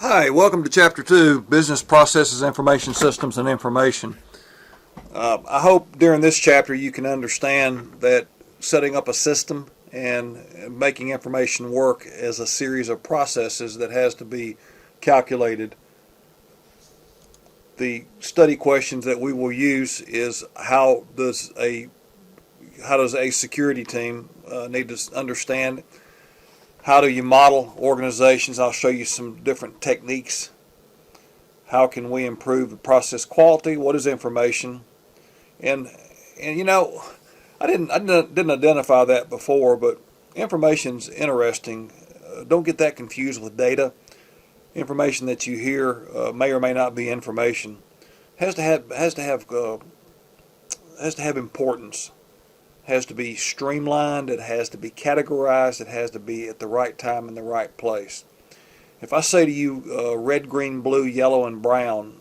Hi, welcome to Chapter 2, Business Processes, Information Systems, and Information. I hope during this chapter you can understand that setting up a system and making information work is a series of processes that has to be calculated. The study questions that we will use is how does a security team need to understand. How do you model organizations? I'll show you some different techniques. How can we improve the process quality? What is information? And you know, I didn't identify that before, but information's interesting. Don't get that confused with data. Information that you hear may or may not be information. Has to have importance. Has to be streamlined, it has to be categorized, it has to be at the right time in the right place. If I say to you red, green, blue, yellow, and brown,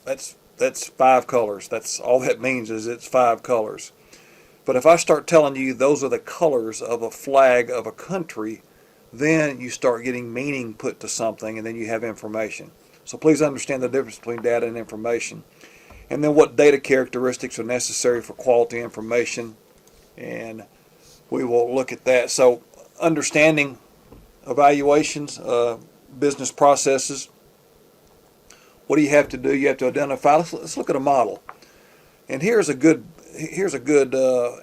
that's 5 colors. That's all that means, is it's 5 colors. But if I start telling you those are the colors of a flag of a country, then you start getting meaning put to something, and then you have information. So please understand the difference between data and information. And then what data characteristics are necessary for quality information. And we will look at that. So understanding evaluations, business processes, what do you have to do? You have to identify. Let's look at a model. And here's a good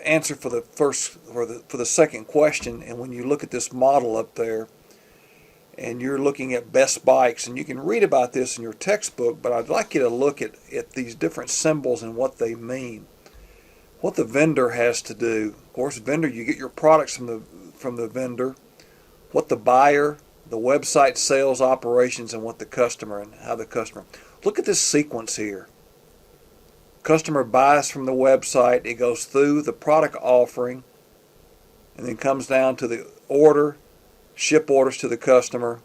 answer for the second question. And when you look at this model up there, and you're looking at best bikes, and you can read about this in your textbook, but I'd like you to look at these different symbols and what they mean. What the vendor has to do. Of course, vendor, you get your products from the vendor. What the buyer, the website sales operations, and what the customer, and how the customer. Look at this sequence here. Customer buys from the website. It goes through the product offering, and then comes down to the order, ship orders to the customer,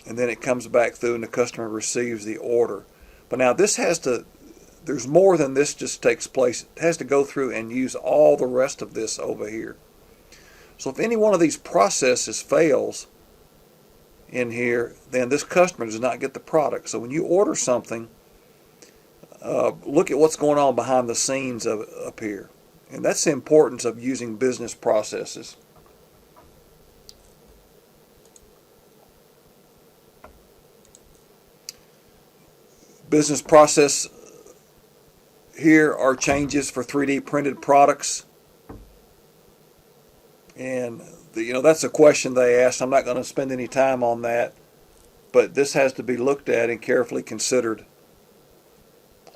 and then it comes back through, and the customer receives the order. But now this has to. There's more than this just takes place. It has to go through and use all the rest of this over here. So if any one of these processes fails in here, then this customer does not get the product. So when you order something, look at what's going on behind the scenes up here. And that's the importance of using business processes. Business process. Here are changes for 3D printed products, and that's a question they asked. I'm not going to spend any time on that, but this has to be looked at and carefully considered.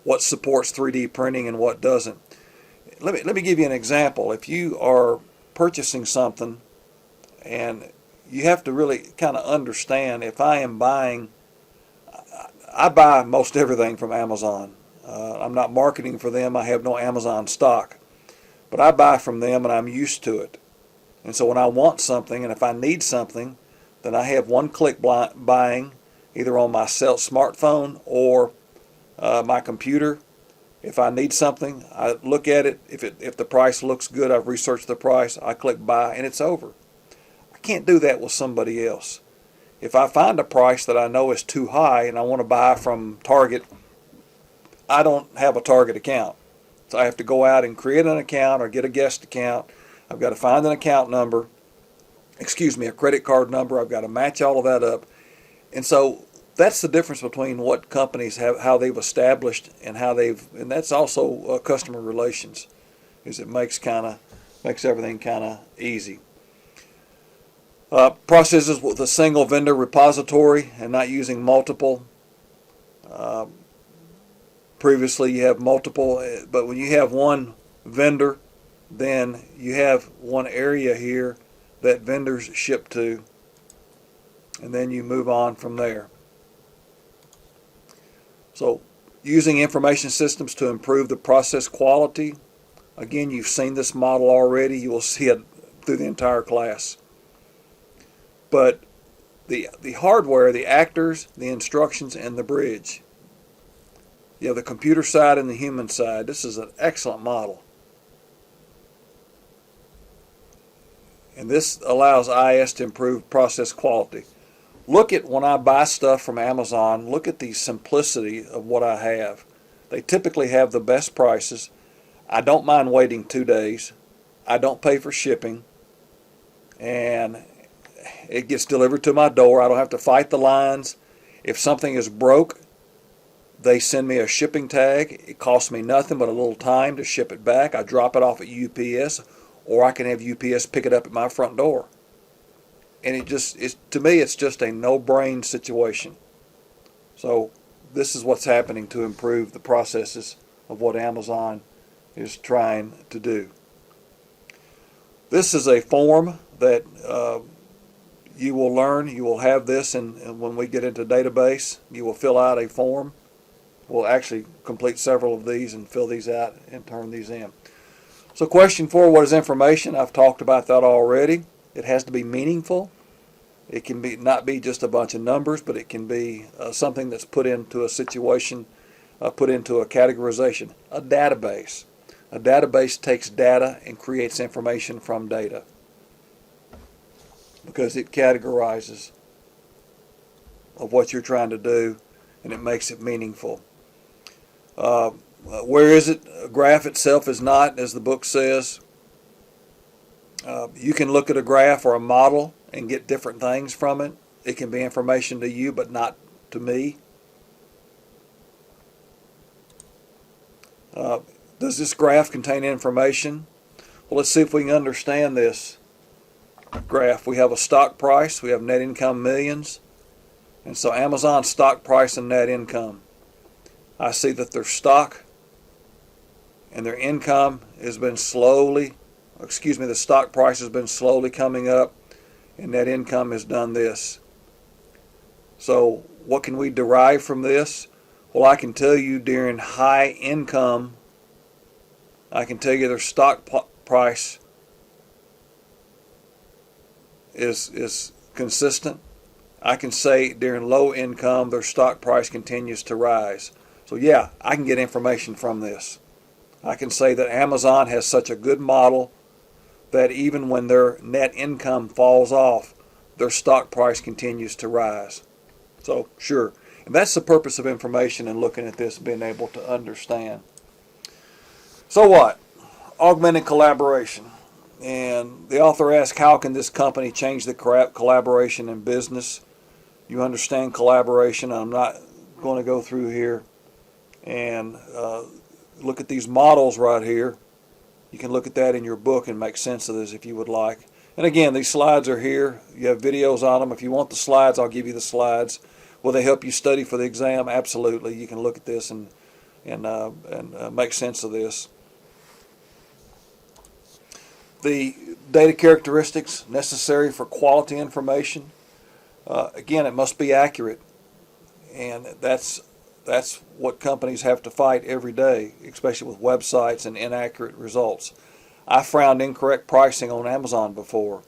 What supports 3D printing and what doesn't. Let me give you an example. If you are purchasing something, and you have to really kind of understand, if I am buying, I buy most everything from Amazon. I'm not marketing for them. I have no Amazon stock. But I buy from them, and I'm used to it. And so when I want something, and if I need something, then I have one-click buying, either on my smartphone or my computer. If I need something, I look at it. If the price looks good, I've researched the price, I click buy, and it's over. I can't do that with somebody else. If I find a price that I know is too high and I want to buy from Target, I don't have a Target account. So I have to go out and create an account or get a guest account. I've got to find an account number, a credit card number. I've got to match all of that up. And so that's the difference between what companies have, how they've established, and and that's also customer relations, is it makes everything kind of easy. Processes with a single vendor repository and not using multiple. Previously you have multiple, but when you have one vendor, then you have one area here that vendors ship to, and then you move on from there. So using information systems to improve the process quality. Again, you've seen this model already. You will see it through the entire class. But the hardware, the actors, the instructions, and the bridge. You have the computer side and the human side. This is an excellent model. And this allows IS to improve process quality. look at when I buy stuff from Amazon, look at the simplicity of what I have. They typically have the best prices. I don't mind waiting 2 days. I don't pay for shipping. And it gets delivered to my door. I don't have to fight the lines. If something is broke, they send me a shipping tag. It costs me nothing but a little time to ship it back. I drop it off at UPS, or I can have UPS pick it up at my front door. And to me, it's just a no-brain situation. So this is what's happening to improve the processes of what Amazon is trying to do. This is a form that you will learn. You will have this, and when we get into database, you will fill out a form. We'll actually complete several of these and fill these out and turn these in. So question 4, what is information? I've talked about that already. It has to be meaningful. It can not be just a bunch of numbers, but it can be something that's put into a situation, put into a categorization. A database. A database takes data and creates information from data because it categorizes of what you're trying to do, and it makes it meaningful. Where is it? A graph itself is not, as the book says. You can look at a graph or a model and get different things from it. It can be information to you, but not to me. Does this graph contain information? Well, let's see if we can understand this graph. We have a stock price. We have net income millions. And so Amazon's stock price and net income. I see that their stock and their income has been the stock price has been slowly coming up, and net income has done this. So what can we derive from this? Well, I can tell you during high income, I can tell you their stock price is consistent. I can say during low income, their stock price continues to rise. So yeah, I can get information from this. I can say that Amazon has such a good model that even when their net income falls off, their stock price continues to rise. So sure, and that's the purpose of information and looking at this, being able to understand. So what? Augmented collaboration. And the author asks, how can this company change the collaboration in business? You understand collaboration. I'm not going to go through here and look at these models right here. You can look at that in your book and make sense of this if you would like. And again, these slides are here. You have videos on them. If you want the slides, I'll give you the slides. Will they help you study for the exam? Absolutely. You can look at this and make sense of this. The data characteristics necessary for quality information. Again, it must be accurate, and that's what companies have to fight every day, especially with websites and inaccurate results. I found incorrect pricing on Amazon before.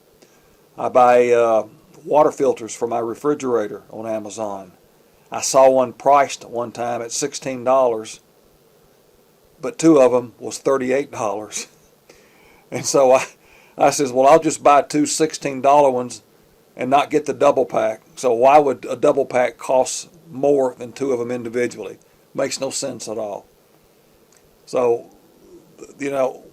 I buy water filters for my refrigerator on Amazon. I saw one priced one time at $16, but 2 of them was $38. And so I says, well, I'll just buy 2 $16 ones and not get the double pack. So why would a double pack cost more than 2 of them individually? Makes no sense at all. So,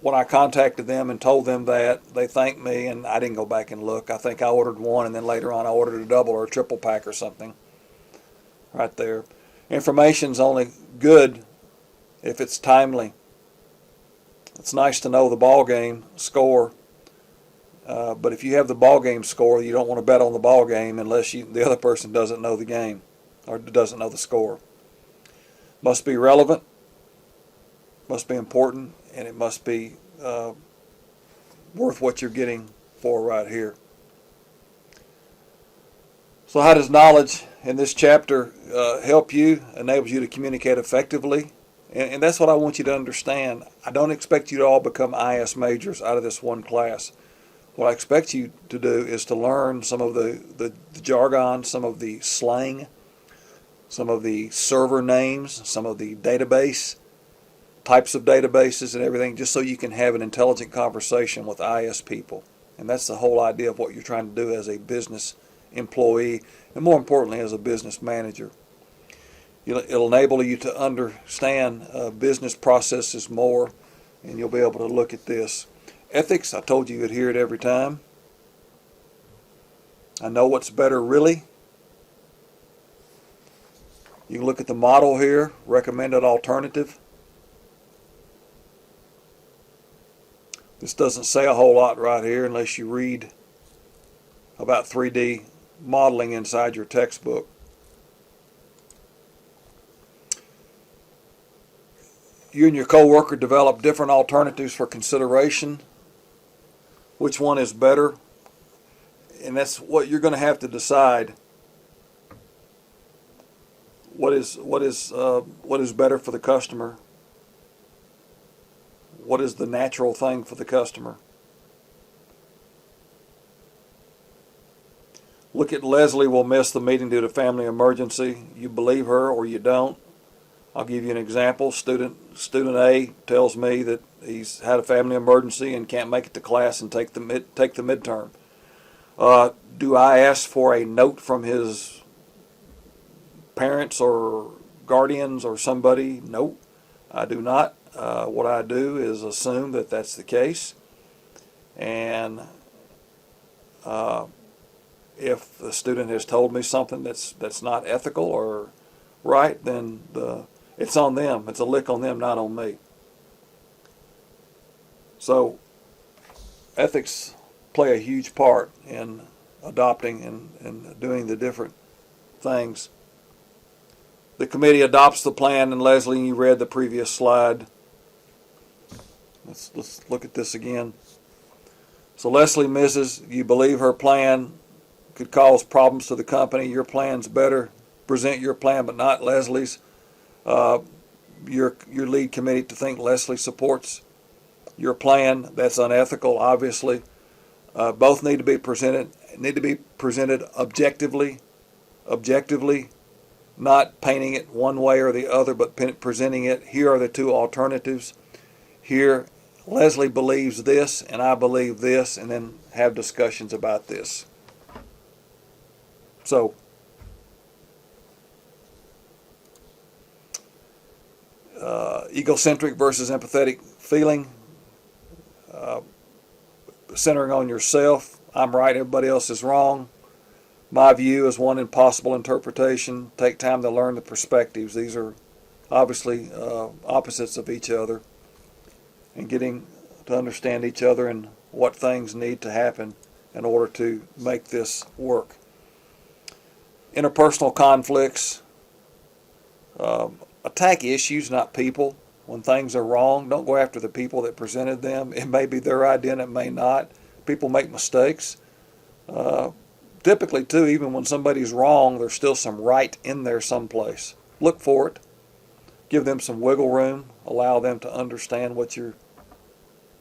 when I contacted them and told them that, they thanked me, and I didn't go back and look. I think I ordered one, and then later on I ordered a double or a triple pack or something. Right there. Information's only good if it's timely. It's nice to know the ball game score, but if you have the ball game score, you don't want to bet on the ball game unless the other person doesn't know the game or doesn't know the score. Must be relevant, must be important, and it must be worth what you're getting for right here. So how does knowledge in this chapter help you, enables you to communicate effectively? And that's what I want you to understand. I don't expect you to all become IS majors out of this one class. What I expect you to do is to learn some of the jargon, some of the slang, some of the server names, some of the database, types of databases and everything, just so you can have an intelligent conversation with IS people. And that's the whole idea of what you're trying to do as a business employee, and more importantly as a business manager. It'll enable you to understand business processes more, and you'll be able to look at this. Ethics, I told you you'd hear it every time. I know what's better really. You can look at the model here, recommended alternative. This doesn't say a whole lot right here unless you read about 3D modeling inside your textbook. You and your coworker develop different alternatives for consideration. Which one is better? And that's what you're going to have to decide. What is better for the customer? What is the natural thing for the customer? Look at Leslie will miss the meeting due to family emergency. You believe her or you don't. I'll give you an example. Student A tells me that he's had a family emergency and can't make it to class and take the midterm. Do I ask for a note from his parents or guardians or somebody? Nope, I do not. What I do is assume that that's the case, and if the student has told me something that's not ethical or right, then it's on them. It's a lick on them, not on me. So ethics play a huge part in adopting and doing the different things. The committee adopts the plan, and Leslie, you read the previous slide. Let's look at this again. So Leslie misses. You believe her plan could cause problems to the company. Your plan's better. Present your plan, but not Leslie's. Your lead committee to think Leslie supports your plan. That's unethical, obviously. Both need to be presented objectively, not painting it one way or the other, but presenting it. Here are the two alternatives. Here, Leslie believes this, and I believe this, and then have discussions about this. So, egocentric versus empathetic feeling, centering on yourself. I'm right, everybody else is wrong. My view is one impossible interpretation. Take time to learn the perspectives. These are obviously opposites of each other, and getting to understand each other and what things need to happen in order to make this work. Interpersonal conflicts. Attack issues, not people. When things are wrong, don't go after the people that presented them. It may be their idea and it may not. People make mistakes. Typically, too, even when somebody's wrong, there's still some right in there someplace. Look for it. Give them some wiggle room. Allow them to understand what you're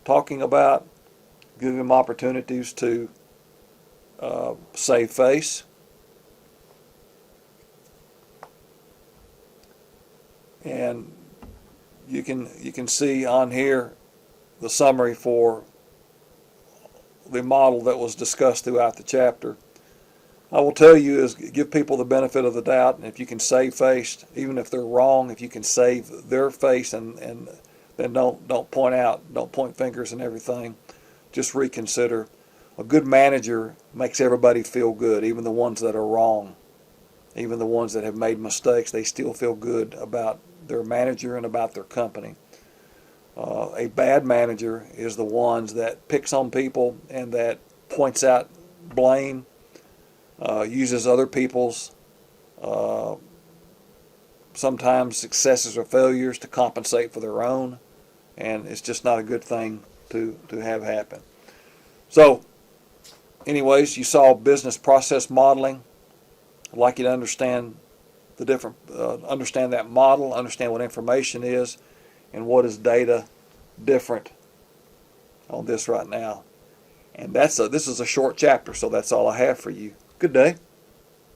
talking about. Give them opportunities to save face. And you can see on here the summary for the model that was discussed throughout the chapter. I will tell you is give people the benefit of the doubt, and if you can save face, even if they're wrong, if you can save their face, and then don't point fingers and everything, just reconsider. A good manager makes everybody feel good, even the ones that are wrong, even the ones that have made mistakes. They still feel good about their manager and about their company. A bad manager is the ones that picks on people and that points out blame, uses other people's sometimes successes or failures to compensate for their own, and it's just not a good thing to have happen. So anyways, you saw business process modeling. I'd like you to understand the different, understand that model, understand what information is, and what is data different on this right now. And this is a short chapter, so that's all I have for you. Good day.